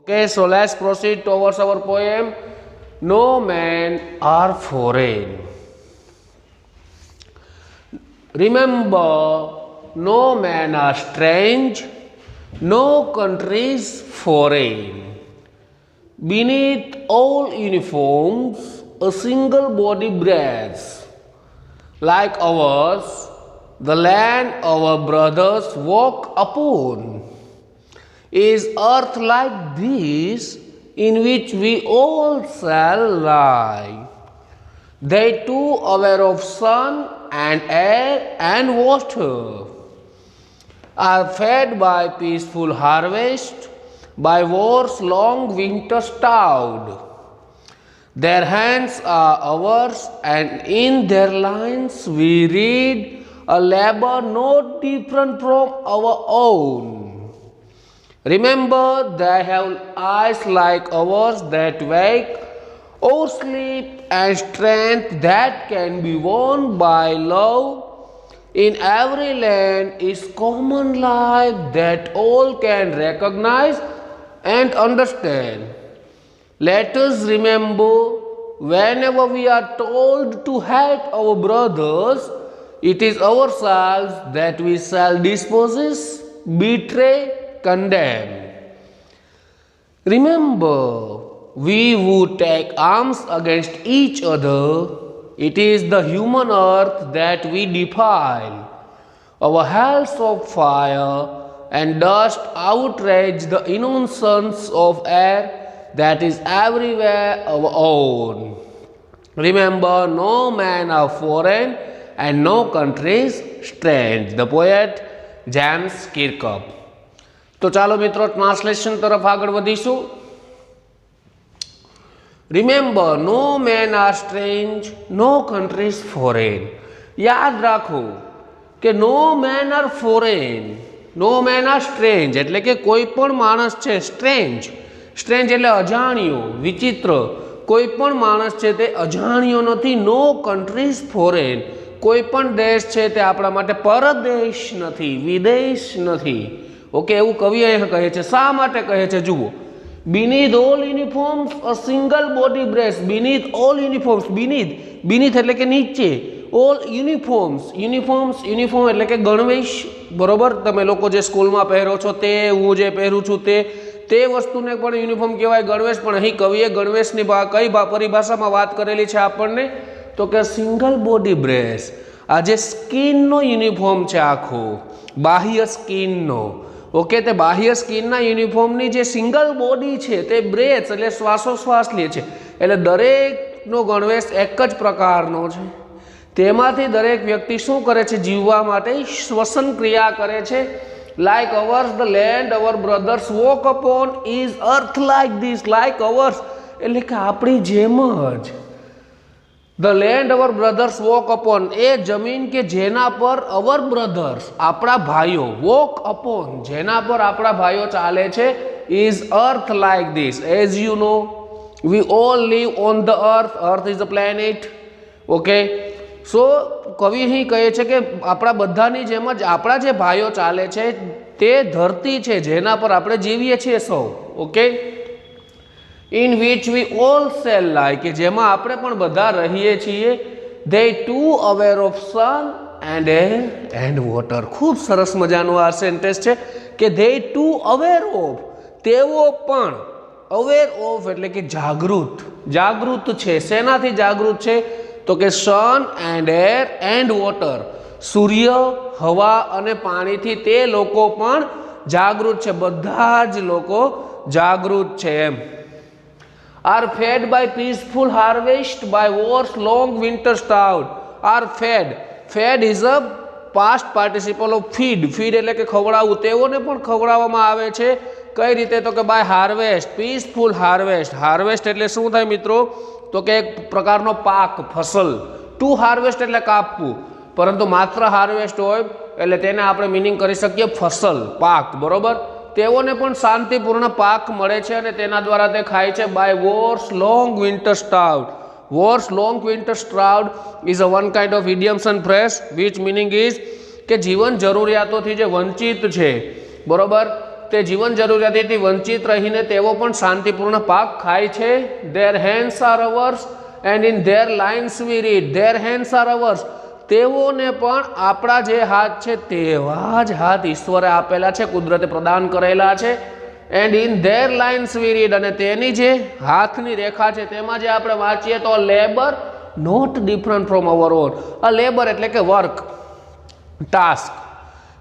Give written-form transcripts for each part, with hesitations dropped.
Okay, so let's proceed towards our poem. No men are foreign. Remember, no men are strange, no countries foreign. Beneath all uniforms, a single body breathes. Like ours, the land our brothers walk upon is earth like this, in which we all shall lie. They too aware of sun and air and water are fed by peaceful harvest, by war's long winter starved. Their hands are ours, and in their lines we read a labor not different from our own. Remember, they have eyes like ours that wake or sleep, and strength that can be won by love. In every land is common life that all can recognize and understand. Let us remember, whenever we are told to hate our brothers, it is ourselves that we shall dispossess, betray, condemn. Remember, we who take arms against each other, it is the human earth that we defile. Our hells of fire and dust outrage the innocence of air that is everywhere our own. Remember, no man are foreign and no countries strange. The poet James Kirkup. તો ચાલો મિત્રો translation તરફ આગળ વધીશું. Remember, no men R strange, નો countries foreign. યાદ રાખો કે નો men are foreign, no men R strange એટલે કે કોઈ પણ માણસ છે સ્ટ્રેન્જ. સ્ટ્રેન્જ એટલે અજાણ્યો, વિચિત્ર. કોઈ પણ માણસ છે તે અજાણ્યો નથી. નો કન્ટ્રીઝ ફોરેન, કોઈ પણ દેશ છે તે આપણા માટે પરદેશ નથી, વિદેશ નથી. ઓકે, એવું કવિ અહીંયા કહે છે. શા માટે કહે છે જુઓ. Beneath all uniforms a single body breathes. Beneath all uniforms, beneath એટલે કે નીચે. ઓલ યુનિફોર્મ્સ, યુનિફોર્મ એટલે કે ગણવેશ. બરોબર, તમે લોકો જે સ્કૂલમાં પહેરો છો તે, હું જે પહેરું છું તે વસ્તુને પણ યુનિફોર્મ કહેવાય, ગણવેશ. પણ અહીં કવિએ ગણવેશની કઈ પરિભાષામાં વાત કરેલી છે આપણને? તો કે સિંગલ બોડી બ્રેસ. આ જે સ્કિનનો યુનિફોર્મ છે આખો, બાહ્ય સ્કિનનો. ઓકે, તે બાહ્ય સ્કિનના યુનિફોર્મની જે સિંગલ બોડી છે તે બ્રેથ એટલે શ્વાસોશ્વાસ લે છે. એટલે દરેકનો ગણવેશ એક જ પ્રકારનો છે. તેમાંથી દરેક વ્યક્તિ શું કરે છે? જીવવા માટે શ્વસન ક્રિયા કરે છે. Like ours the land our brothers walk upon is earth like this. Like ours એટલે કે આપણી જેમ જ. The land our brothers walk upon, એ જમીન કે જેના પર અવર બ્રધર્સ આપણા ભાઈઓ, વોક અપોન જેના પર આપણા ભાઈઓ ચાલે છે, is earth like this. As you know, we all live on the earth. Earth is a planet. Okay, so કવિ અહીં કહે છે કે આપણા બધાની જેમ જ આપણા જે ભાઈઓ ચાલે છે તે ધરતી છે જેના પર આપણે જીવીએ છીએ સૌ. Okay, in which we all shall lie, કે જેમાં આપણે પણ બધા રહીએ છીએ. They too aware of sun and air and water. ખૂબ સરસ મજાનું આ સેન્ટેન્સ છે કે ધે ટુ અવેર ઓફ, તેઓ પણ. અવેર ઓફ એટલે કે જાગૃત, જાગૃત છે. શેનાથી જાગૃત છે? તો કે સન એન્ડ એર એન્ડ વોટર, સૂર્ય, હવા અને પાણીથી તે લોકો પણ જાગૃત છે. બધા જ લોકો જાગૃત છે એમ. Are fed by peaceful harvest, by war's long winter starved. Are fed. Fed is a past participle of feed. Feed એટલે કે ખવડાવવું. તેઓને પણ ખવડાવવામાં આવે છે. કઈ રીતે? તો કે by harvest, peaceful harvest. Harvest એટલે શું થાય મિત્રો? તો કે એક પ્રકારનો પાક, ફસલ. ટુ હાર્વેસ્ટ એટલે કાપવું, પરંતુ માત્ર હાર્વેસ્ટ હોય એટલે તેને આપણે મિનિંગ કરી શકીએ ફસલ, પાક. બરોબર, તેઓને પણ શાંતિપૂર્ણ પાક મળે છે અને તેના દ્વારા તે ખાય છે. By wars long winter starved. Wars long winter starved is a one kind of idioms and phrase which meaning is કે જીવન જરૂરિયાતોથી જે વંચિત છે, બરોબર, તે જીવન જરૂરિયાતથી વંચિત રહીને તેઓ પણ શાંતિપૂર્ણ પાક ખાય છે. Their hands are ours and in their lines we read their hands are ours. તેઓને પણ આપણા જે હાથ છે તેવા જ હાથ ઈશ્વરે આપેલા છે, કુદરતે પ્રદાન કરેલા છે. And in their lines we read, અને તેની જે હાથની રેખા છે તેમાં જે આપણે વાંચીએ તો labour not different from our own. આ લેબર એટલે કે વર્ક, ટાસ્ક,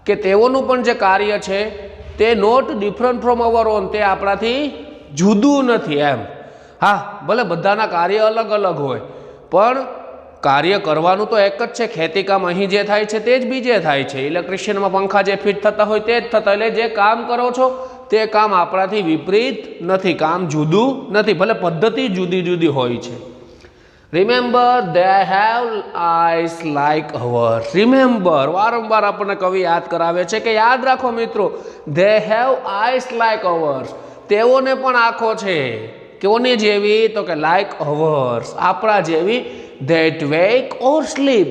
કે તેઓનું પણ જે કાર્ય છે તે not different from our own, તે આપણાથી જુદું નથી એમ. હા, ભલે બધાના કાર્ય અલગ અલગ હોય પણ કાર્ય કરવાનું તો એક જ છે. ખેતીકામ અહીં જે થાય છે તે જ બીજે થાય છે. ઇલેક્ટ્રિશિયનમાં પંખા જે ફિટ થતા હોય તે જ થતા. એટલે જે કામ કરો છો તે કામ આપણાથી વિપરીત નથી, કામ જુદું નથી, ભલે પદ્ધતિ જુદી જુદી હોય છે. Remember they have eyes like ours. Remember, વારંવાર આપણને કવિ યાદ કરાવે છે કે યાદ રાખો મિત્રો, they have eyes like ours. તેઓને પણ આંખો છે. કોની જેવી? તો કે લાઈક અવર્સ, આપણા જેવી. ધેટ વેક ઓર સ્લીપ,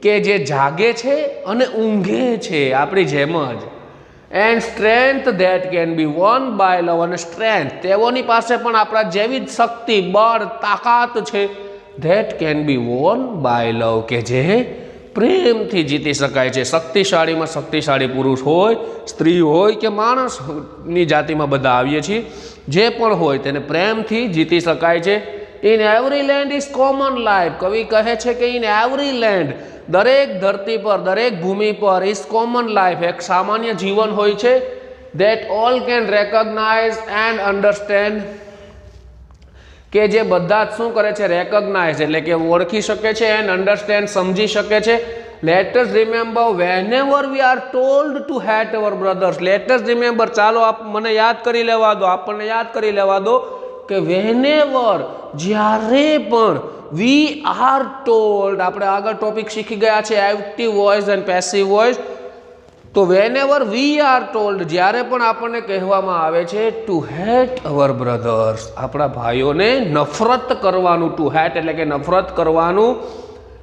કે જે જાગે છે અને ઊંઘે છે આપણી જેમ જ. And strength that can be one by લવ, અને સ્ટ્રેન્થ તેઓની પાસે પણ આપણા જેવી જ શક્તિ, બળ, તાકાત છે. That can be one by લવ, કે જે પ્રેમથી જીતી શકાય છે. શક્તિશાળીમાં શક્તિશાળી પુરુષ હોય, સ્ત્રી હોય કે માણસની જાતિમાં બધા આવીએ છીએ, જે પણ હોય તેને પ્રેમથી જીતી શકાય છે. In every land is common life. કવિ કહે છે કે ઇન એવરી લેન્ડ, દરેક ધરતી પર, દરેક ભૂમિ પર, ઇઝ કોમન લાઈફ, એક સામાન્ય જીવન હોય છે. That all can recognise and understand, કે જે બધા જ શું કરે છે? રેકોગ્નાઇઝ એટલે કે ઓળખી શકે છે, એન્ડ અન્ડરસ્ટેન્ડ સમજી શકે છે. Let us remember whenever we are told to hate our brothers. Let us remember, ચાલો મને યાદ કરી લેવા દો, આપણને યાદ કરી લેવા દો કે વેનેવર, જ્યારે પણ, વી આર ટોલ્ડ, આપણે આગળ ટોપિક શીખી ગયા છે active voice and passive voice. તો વેનેવર વી આર ટોલ્ડ, જ્યારે પણ આપણને કહેવામાં આવે છે ટુ હેટ અવર બ્રધર્સ, આપણા ભાઈઓને નફરત કરવાનું. ટુ હેટ એટલે કે નફરત કરવાનું.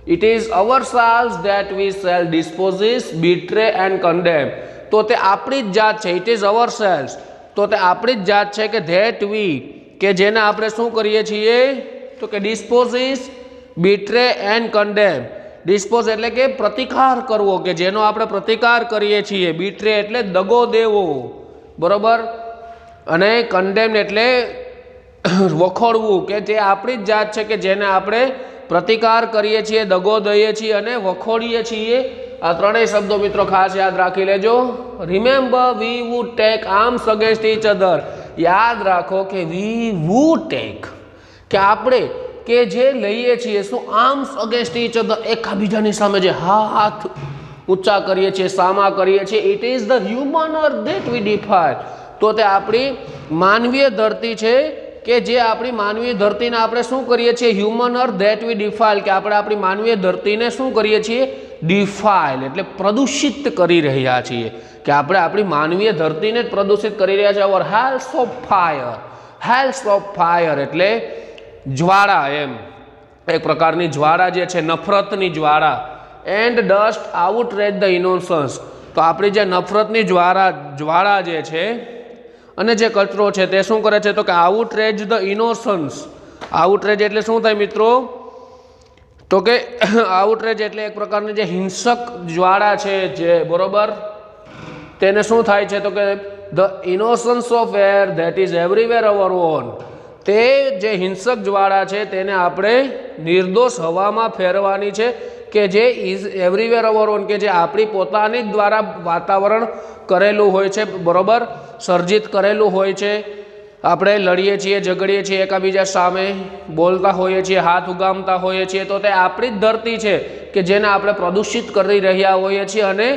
It is our selves that we shall dispossess, betray and condemn. તો તે આપણી જ જાત છે. ઇટ ઇઝ અવર સેલ્સ, તો તે આપણી જ જાત છે કે ધેટ વી, કે જેને આપણે શું કરીએ છીએ? તો કે ડિસ્પોઝિસ, બીટ્રે એન્ડ કન્ડેમ. ડિસ્પોઝ એટલે કે પ્રતિકાર કરવો, કે જેનો આપણે પ્રતિકાર કરીએ છીએ. બીટ્રે એટલે દગો દેવો, બરોબર. અને કન્ડેમ એટલે વખોડવું, કે જે આપણી જ જાત છે કે જેને આપણે પ્રતિકાર કરીએ છીએ, દગો દઈએ છીએ અને વખોડીએ છીએ. આ ત્રણેય શબ્દો મિત્રો ખાસ યાદ રાખી લેજો. Remember V would take arms against each other. યાદ રાખો કે વી વુડ ટેક, કે આપણે કે જે લઈએ છીએ શું? આર્મ્સ અગેન્સ્ટ ઈચ અધર, એકબીજાની સામે જે હાથ ઊંચા કરીએ છીએ, સામા કરીએ છીએ. It is the human earth that we define. તો તે આપણી માનવીય ધરતી છે કે જે આપણી માનવીય ધરતીને આપણે શું કરીએ છીએ? હ્યુમન અર્થ ધેટ વી ડિફાઇલ, કે આપણે આપણી માનવીય ધરતીને શું કરીએ છીએ? ડિફાઇલ એટલે પ્રદૂષિત કરી રહ્યા છીએ, કે આપણે આપણી માનવીય ધરતીને જ પ્રદૂષિત કરી રહ્યા છીએ. ઓર હેલ્સ ઓફ ફાયર, હેલ્સ ઓફ ફાયર એટલે જ્વાળા, એમ એક પ્રકારની જ્વાળા જે છે, નફરતની જ્વાળા. એન્ડ ડસ્ટ આઉટરેજ ધ ઇનોસન્સ, તો આપણી જે નફરતની જ્વાળા જે છે અને જે કચરો છે તે શું કરે છે? તો કે આઉટરેજ ધ ઇનોસન્સ. આઉટરેજ એટલે શું થાય મિત્રો? તો કે આઉટરેજ એટલે એક પ્રકારની જે હિંસક જ્વાળા છે જે, બરોબર, તેને શું થાય છે? તો કે the innocence of air that is everywhere hour own. તે જે હિંસક જ્વાળા છે તેને આપણે નિર્દોષ હવામાં ફેરવાની છે, કે જે ઇઝ એવરીવેર અવર ઓન, કે જે આપણી પોતાની જ દ્વારા વાતાવરણ કરેલું હોય છે, બરોબર, સર્જિત કરેલું હોય છે. આપણે લડીએ છીએ, ઝઘડીએ છીએ એકબીજા સામે, બોલતા હોઈએ છીએ, હાથ ઉગામતા હોઈએ છીએ, તો તે આપણી જ ધરતી છે કે જેને આપણે પ્રદૂષિત કરી રહ્યા હોઈએ છીએ અને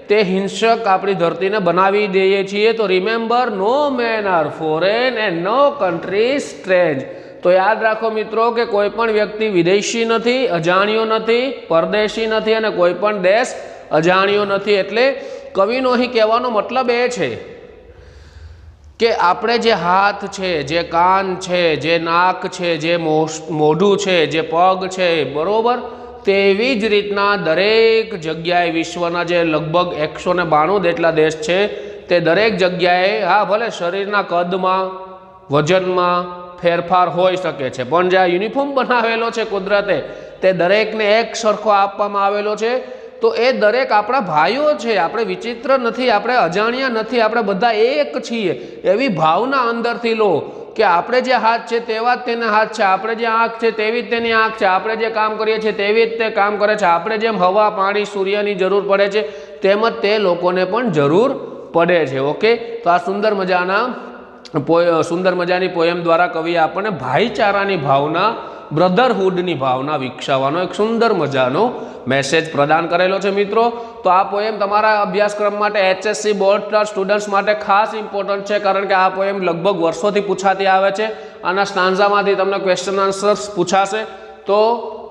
તે હિંસક આપણી ધરતીને બનાવી દઈએ છીએ. તો remember no men are foreign and no country strange. તો યાદ રાખો મિત્રો કે કોઈ પણ વ્યક્તિ વિદેશી નથી, અજાણ્યો નથી, પરદેશી નથી અને કોઈ પણ દેશ અજાણ્યો નથી. એટલે કવિનો અહીં કહેવાનો મતલબ એ છે કે આપણે જે હાથ છે, જે કાન છે, જે નાક છે, જે મોઢું છે, જે પગ છે, બરોબર, તેવી જ રીતના દરેક જગ્યાએ વિશ્વના જે લગભગ 192 જેટલા દેશ છે તે દરેક જગ્યાએ હા ભલે શરીરના કદમાં વજનમાં ફેરફાર હોઈ શકે છે, પણ જે આ યુનિફોર્મ બનાવેલો છે કુદરતે તે દરેકને એક સરખો આપવામાં આવેલો છે. તો એ દરેક આપણા ભાઈઓ છે, આપણે વિચિત્ર નથી, આપણે અજાણ્યા નથી, આપણે બધા એક છીએ એવી ભાવના અંદરથી લો કે આપણે જે હાથ છે તેવા જ તેના હાથ છે, આપણે જે આંખ છે તેવી જ તેની આંખ છે, આપણે જે કામ કરીએ છીએ તેવી જ તે કામ કરે છે, આપણે જેમ હવા પાણી સૂર્યની જરૂર પડે છે તેમ જ તે લોકોને પણ જરૂર પડે છે. ઓકે, તો આ સુંદર મજાની પોયમ દ્વારા કવિએ આપણને ભાઈચારાની ભાવના, બ્રધરહુડની ભાવના વિકસાવવાનો એક સુંદર મજાનો મેસેજ પ્રદાન કરેલો છે મિત્રો. તો આ પોયમ તમારા અભ્યાસક્રમ માટે HSC બોર્ડ સ્ટુડન્ટ્સ માટે ખાસ ઇમ્પોર્ટન્ટ છે, કારણ કે આ પોયમ લગભગ વર્ષોથી પૂછાતી આવે છે. આના સ્ટાન્ઝામાંથી તમને ક્વેશ્ચન આન્સર્સ પૂછાશે. તો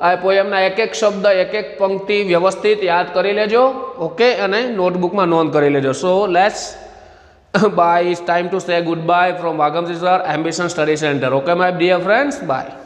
આ પોયમના એક એક શબ્દ, એક એક પંક્તિ વ્યવસ્થિત યાદ કરી લેજો. ઓકે, અને નોટબુકમાં નોંધ કરી લેજો. So let's bye. It's time to say goodbye from Vagamsi sir, Ambition Study Center. Okay my dear friends, bye.